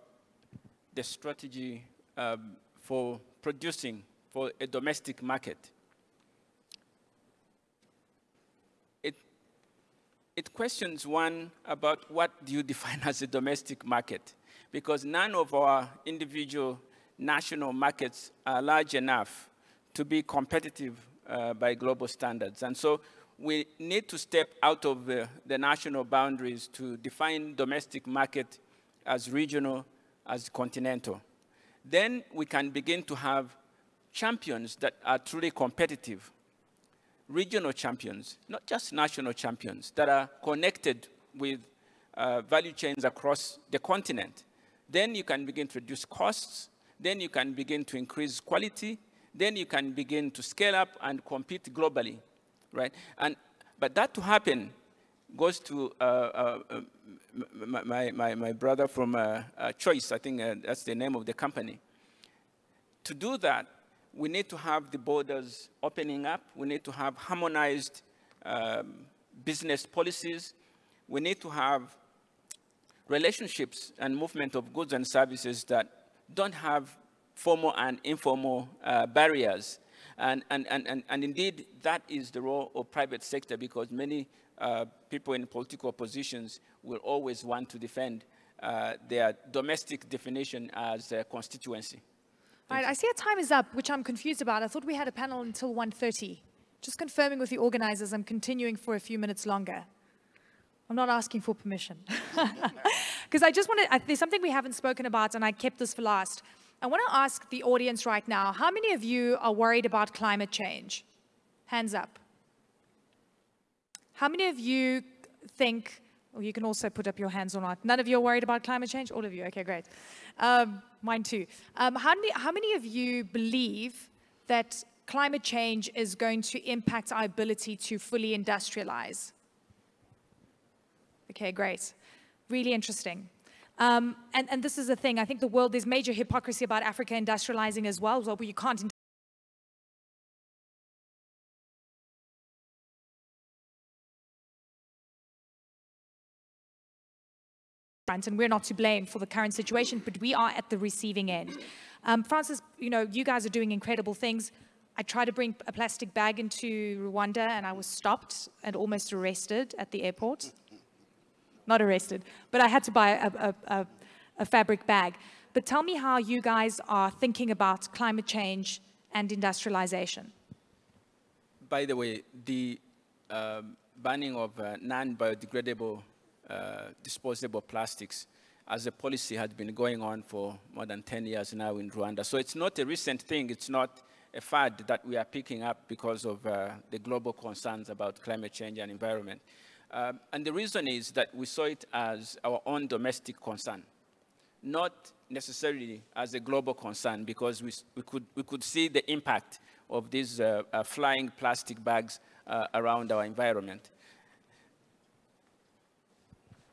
the strategy for producing for a domestic market. It questions one about what do you define as a domestic market, because none of our individual national markets are large enough to be competitive by global standards. And so we need to step out of the national boundaries to define domestic market as regional, as continental. Then we can begin to have champions that are truly competitive. Regional champions, not just national champions, that are connected with value chains across the continent. Then you can begin to reduce costs. Then you can begin to increase quality. Then you can begin to scale up and compete globally, right? But that to happen, goes to my brother from Choice. I think that's the name of the company. To do that, we need to have the borders opening up. We need to have harmonized business policies. We need to have relationships and movement of goods and services that don't have formal and informal barriers. And indeed, that is the role of private sector, because many people in political positions will always want to defend their domestic definition as a constituency. All right, I see our time is up, which I'm confused about. I thought we had a panel until 1:30. Just confirming with the organizers, I'm continuing for a few minutes longer. I'm not asking for permission. Because I just want to, there's something we haven't spoken about, and I kept this for last. I want to ask the audience right now, how many of you are worried about climate change? Hands up. How many of you think, or you can also put up your hands or not, none of you are worried about climate change? All of you, okay, great. Mine too. How many of you believe that climate change is going to impact our ability to fully industrialize? Okay, great. Really interesting. And this is the thing. I think the world, there's major hypocrisy about Africa industrializing as well. Well, you can't and we're not to blame for the current situation, but we are at the receiving end. Francis, you guys are doing incredible things. I tried to bring a plastic bag into Rwanda, and I was stopped and almost arrested at the airport. Not arrested, but I had to buy a fabric bag. But tell me how you guys are thinking about climate change and industrialization. By the way, the banning of non-biodegradable disposable plastics as a policy had been going on for more than 10 years now in Rwanda. So it's not a recent thing. It's not a fad that we are picking up because of the global concerns about climate change and environment. And the reason is that we saw it as our own domestic concern, not necessarily as a global concern, because we could see the impact of these flying plastic bags around our environment.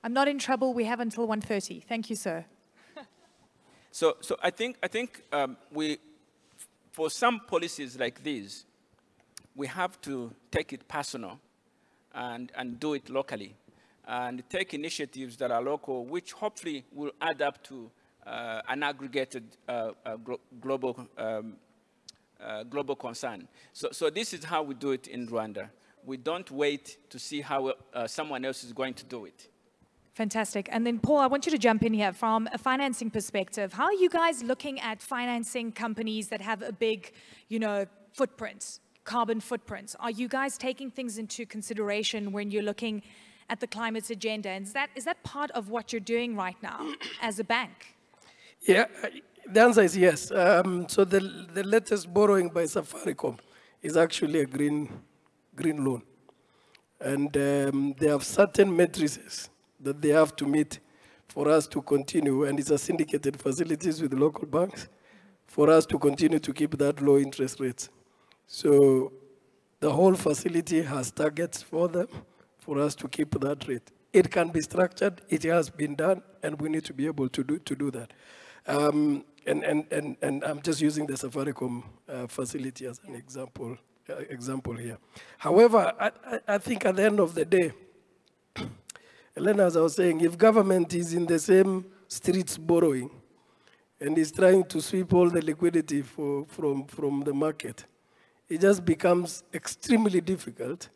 I'm not in trouble. We have until 1:30. Thank you, sir. So I think for some policies like these, we have to take it personal and do it locally, and take initiatives that are local, which hopefully will add up to an aggregated global concern. So this is how we do it in Rwanda. We don't wait to see how someone else is going to do it. Fantastic. And then, Paul, I want you to jump in here from a financing perspective. How are you guys looking at financing companies that have a big, footprint, carbon footprint? Are you guys taking things into consideration when you're looking at the climate agenda? And is that part of what you're doing right now as a bank? Yeah, the answer is yes. So the latest borrowing by Safaricom is actually a green loan. And they have certain matrices that they have to meet for us to continue, and it's a syndicated facilities with local banks, for us to continue to keep that low interest rates. So the whole facility has targets for them, for us to keep that rate. It can be structured, it has been done, and we need to be able to do that. And I'm just using the Safaricom facility as an example here. However, I think at the end of the day, Elena, as I was saying, if government is in the same streets borrowing and is trying to sweep all the liquidity from the market, it just becomes extremely difficult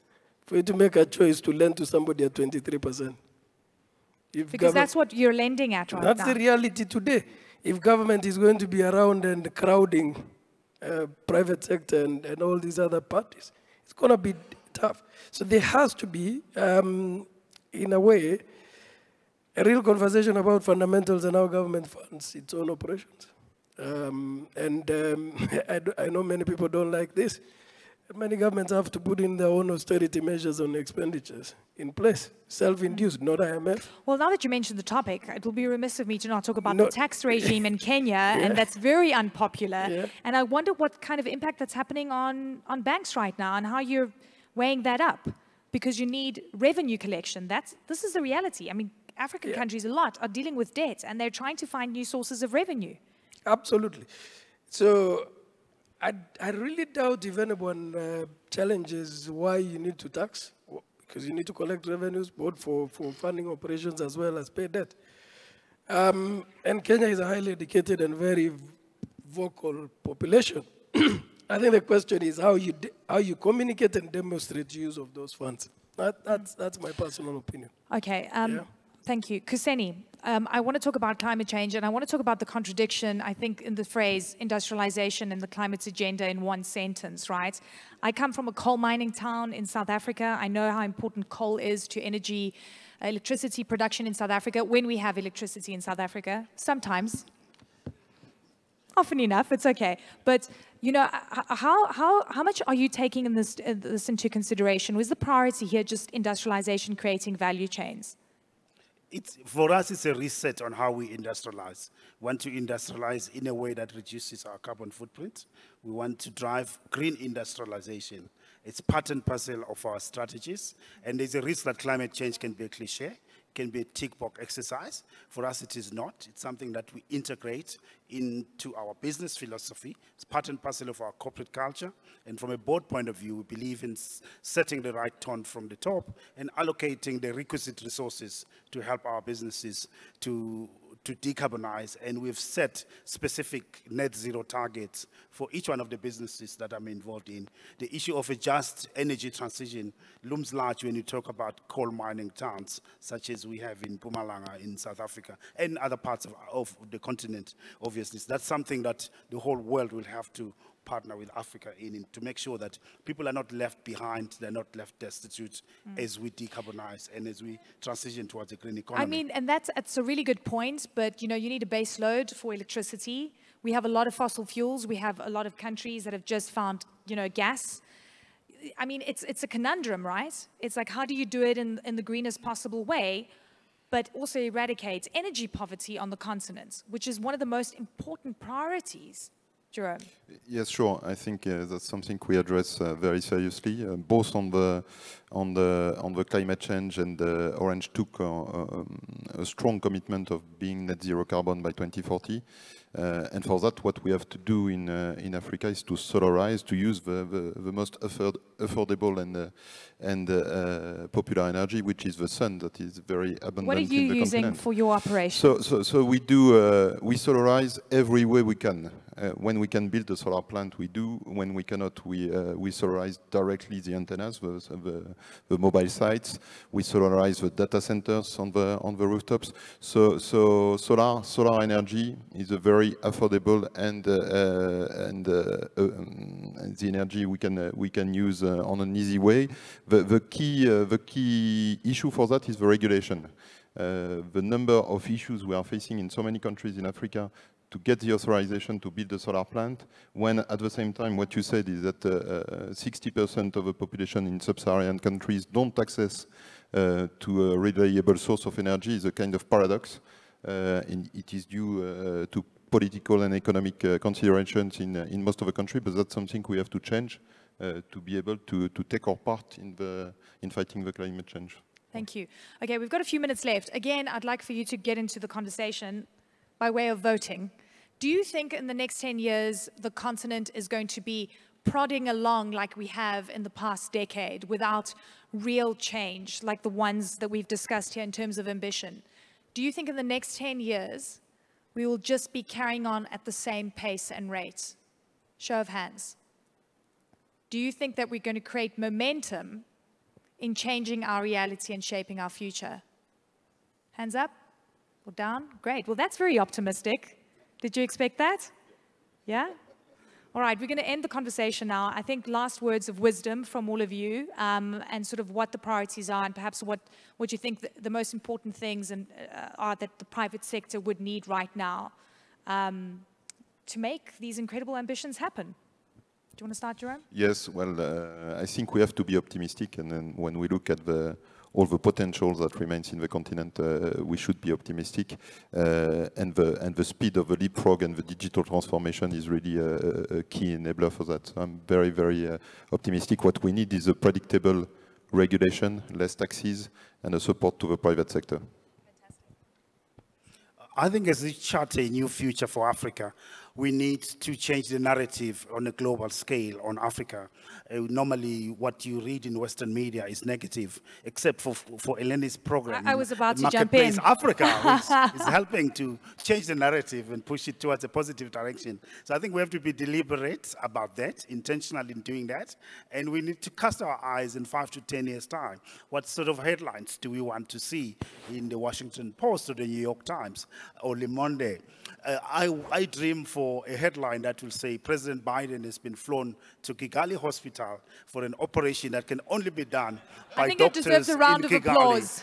for you to make a choice to lend to somebody at 23%. Because that's what you're lending at right now. That's the reality today. If government is going to be around and crowding private sector and all these other parties, it's going to be tough. So there has to be, in a way, a real conversation about fundamentals and how government funds its own operations. I know many people don't like this. Many governments have to put in their own austerity measures on expenditures in place, self-induced, not IMF. Well, now that you mentioned the topic, it will be remiss of me to not talk about the tax regime in Kenya, and that's very unpopular. Yeah. And I wonder what kind of impact that's happening on banks right now and how you're weighing that up. because you need revenue collection. This is the reality. I mean, African countries a lot are dealing with debt, and they're trying to find new sources of revenue. Absolutely. So I really doubt if anyone challenges why you need to tax, because you need to collect revenues both for funding operations as well as pay debt. And Kenya is a highly educated and very vocal population. I think the question is how you communicate and demonstrate use of those funds. That's my personal opinion. Okay, thank you. Kuseni, I want to talk about climate change, and I want to talk about the contradiction, I think, in the phrase industrialization and the climate agenda in one sentence, right? I come from a coal mining town in South Africa. I know how important coal is to energy, electricity production in South Africa, when we have electricity in South Africa, sometimes. Often enough, it's okay. But, you know, how much are you taking this into consideration? Was the priority here just industrialization, creating value chains? For us, it's a reset on how we industrialize. We want to industrialize in a way that reduces our carbon footprint. We want to drive green industrialization. It's part and parcel of our strategies. And there's a risk that climate change can be a cliche, can be a tick box exercise. For us, it is not. It's something that we integrate into our business philosophy. It's part and parcel of our corporate culture. And from a board point of view, we believe in setting the right tone from the top and allocating the requisite resources to help our businesses to decarbonize. And we've set specific net zero targets for each one of the businesses that I'm involved in. The issue of a just energy transition looms large when you talk about coal mining towns, such as we have in Mpumalanga in South Africa and other parts of the continent, obviously. So that's something that the whole world will have to partner with Africa in to make sure that people are not left behind, they're not left destitute as we decarbonize and as we transition towards a green economy. I mean, and that's a really good point, but you know, you need a base load for electricity. We have a lot of fossil fuels. We have a lot of countries that have just found, you know, gas. I mean, it's a conundrum, right? It's like, how do you do it in the greenest possible way, but also eradicate energy poverty on the continent, which is one of the most important priorities? Jerome. Yes, sure. I think that's something we address very seriously, both on the climate change, and Orange took a strong commitment of being net zero carbon by 2040. And for that, what we have to do in Africa is to solarize, to use the most affordable and popular energy, which is the sun, that is very abundant. What are you using for your operation? So we do we solarize every way we can. When we can build a solar plant, we do. When we cannot, we solarize directly the antennas, the mobile sites. We solarize the data centers on the rooftops. So solar energy is a very affordable and the energy we can use on an easy way. The key issue for that is the regulation. The number of issues we are facing in so many countries in Africa to get the authorization to build a solar plant, when at the same time what you said is that 60% of the population in sub-Saharan countries don't access to a reliable source of energy, is a kind of paradox. And it is due to political and economic considerations in most of the country, but that's something we have to change to be able to take our part in fighting the climate change. Thank you. Okay, we've got a few minutes left. Again, I'd like for you to get into the conversation by way of voting. Do you think in the next 10 years the continent is going to be prodding along like we have in the past decade without real change, like the ones that we've discussed here in terms of ambition? Do you think in the next 10 years we will just be carrying on at the same pace and rate? Show of hands. Do you think that we're going to create momentum in changing our reality and shaping our future? Hands up or down? Great. Well, that's very optimistic. Did you expect that? Yeah? All right, we're going to end the conversation now. I think last words of wisdom from all of you, and sort of what the priorities are, and perhaps what you think the most important things are that the private sector would need right now to make these incredible ambitions happen. Do you want to start, Jerome? Yes, well, I think we have to be optimistic, and then when we look at all the potential that remains in the continent, we should be optimistic. And the speed of the leapfrog and the digital transformation is really a key enabler for that. So I'm very, very optimistic. What we need is a predictable regulation, less taxes, and a support to the private sector. I think as we chart a new future for Africa, we need to change the narrative on a global scale on Africa. Normally, what you read in Western media is negative, except for Eleni's program. I was about to jump in. Africa, which is helping to change the narrative and push it towards a positive direction. So I think we have to be deliberate about that, intentional in doing that, and we need to cast our eyes in 5 to 10 years' time. What sort of headlines do we want to see in the Washington Post or the New York Times or Le Monde? I dream for a headline that will say President Biden has been flown to Kigali Hospital for an operation that can only be done by doctors in Kigali. I think it deserves a round of applause.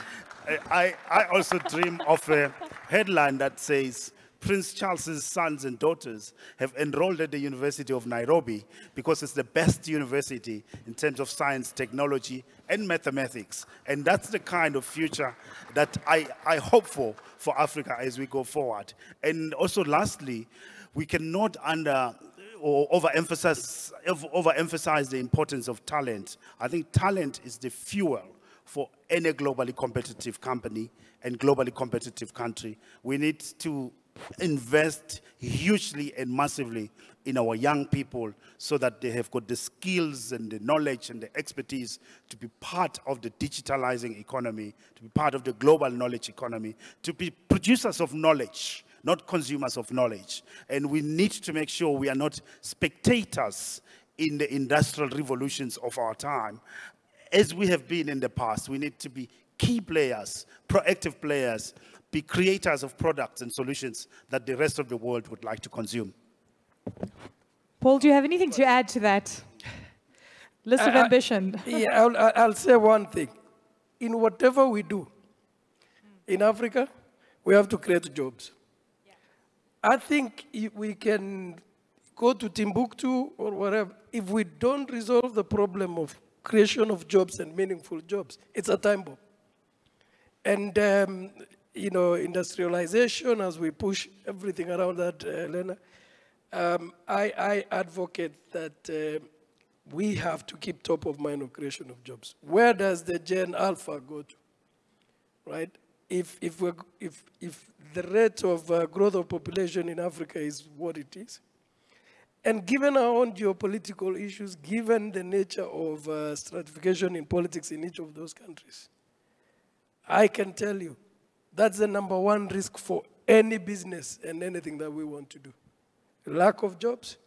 I also dream of a headline that says Prince Charles's sons and daughters have enrolled at the University of Nairobi because it's the best university in terms of science, technology, and mathematics. And that's the kind of future that I hope for Africa as we go forward. And also, lastly, we cannot overemphasize the importance of talent. I think talent is the fuel for any globally competitive company and globally competitive country. We need to invest hugely and massively in our young people so that they have got the skills and the knowledge and the expertise to be part of the digitalizing economy, to be part of the global knowledge economy, to be producers of knowledge, not consumers of knowledge. And we need to make sure we are not spectators in the industrial revolutions of our time. As we have been in the past, we need to be key players, proactive players, be creators of products and solutions that the rest of the world would like to consume. Paul, do you have anything to add to that list of ambition? Yeah, I'll say one thing. In whatever we do in Africa, we have to create jobs. Yeah. I think if we can go to Timbuktu or wherever, if we don't resolve the problem of creation of jobs and meaningful jobs, it's a time bomb. And you know, industrialization, as we push everything around that, Elena, I advocate that we have to keep top of mind of creation of jobs. Where does the Gen Alpha go to, right? If the rate of growth of population in Africa is what it is, and given our own geopolitical issues, given the nature of stratification in politics in each of those countries, I can tell you, that's the #1 risk for any business and anything that we want to do. Lack of jobs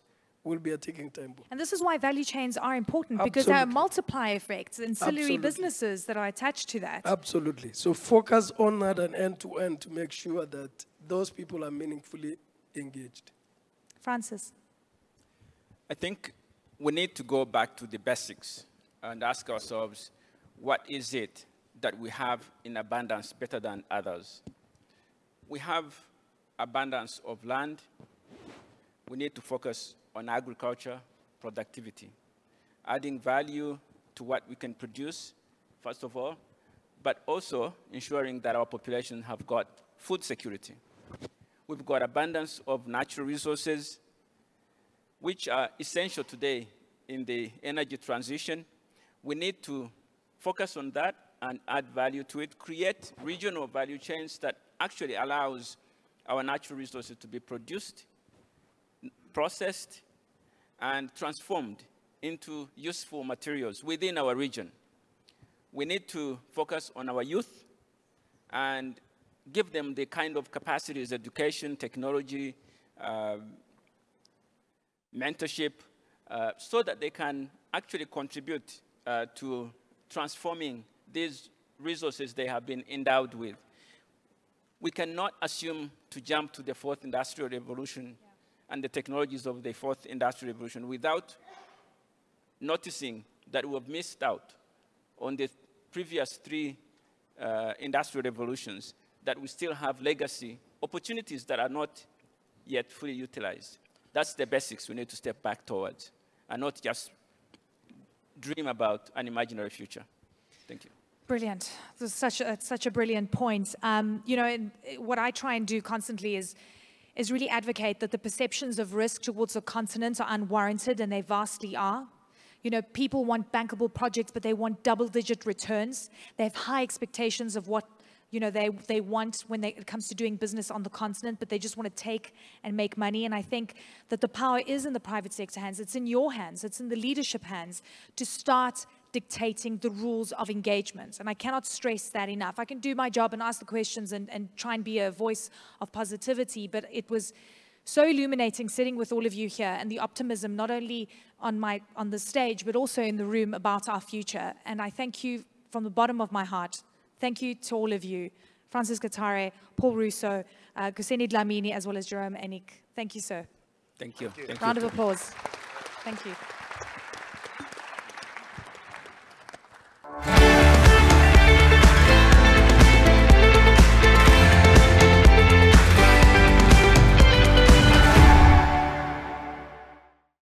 will be a ticking time bomb. And this is why value chains are important, because there are multiplier effects, ancillary businesses that are attached to that. Absolutely. So focus on that and end-to-end to make sure that those people are meaningfully engaged. Francis. I think we need to go back to the basics and ask ourselves, what is it that we have in abundance better than others? We have abundance of land. We need to focus on agriculture, productivity, adding value to what we can produce, first of all, but also ensuring that our population have got food security. We've got abundance of natural resources, which are essential today in the energy transition. We need to focus on that and add value to it, create regional value chains that actually allows our natural resources to be produced, processed, and transformed into useful materials within our region. We need to focus on our youth and give them the kind of capacities, education, technology, mentorship, so that they can actually contribute to transforming these resources they have been endowed with. We cannot assume to jump to the 4th industrial revolution and the technologies of the 4th industrial revolution without noticing that we have missed out on the previous 3 industrial revolutions, that we still have legacy opportunities that are not yet fully utilized. That's the basics we need to step back towards, and not just dream about an imaginary future. Thank you. Brilliant. This is such a brilliant point. You know, what I try and do constantly is really advocate that the perceptions of risk towards the continent are unwarranted, and they vastly are. You know, people want bankable projects, but they want double-digit returns. They have high expectations of what, you know, they want when it comes to doing business on the continent, but they just want to take and make money. And I think that the power is in the private sector hands. It's in your hands. It's in the leadership hands to start dictating the rules of engagement. And I cannot stress that enough. I can do my job and ask the questions and try and be a voice of positivity, but it was so illuminating sitting with all of you here and the optimism, not only on the stage, but also in the room about our future. And I thank you from the bottom of my heart. Thank you to all of you, Francis Katare, Paul Russo, Kuseni Dlamini, as well as Jerome Enik. Thank you, sir. Thank you. Round of applause. Thank you.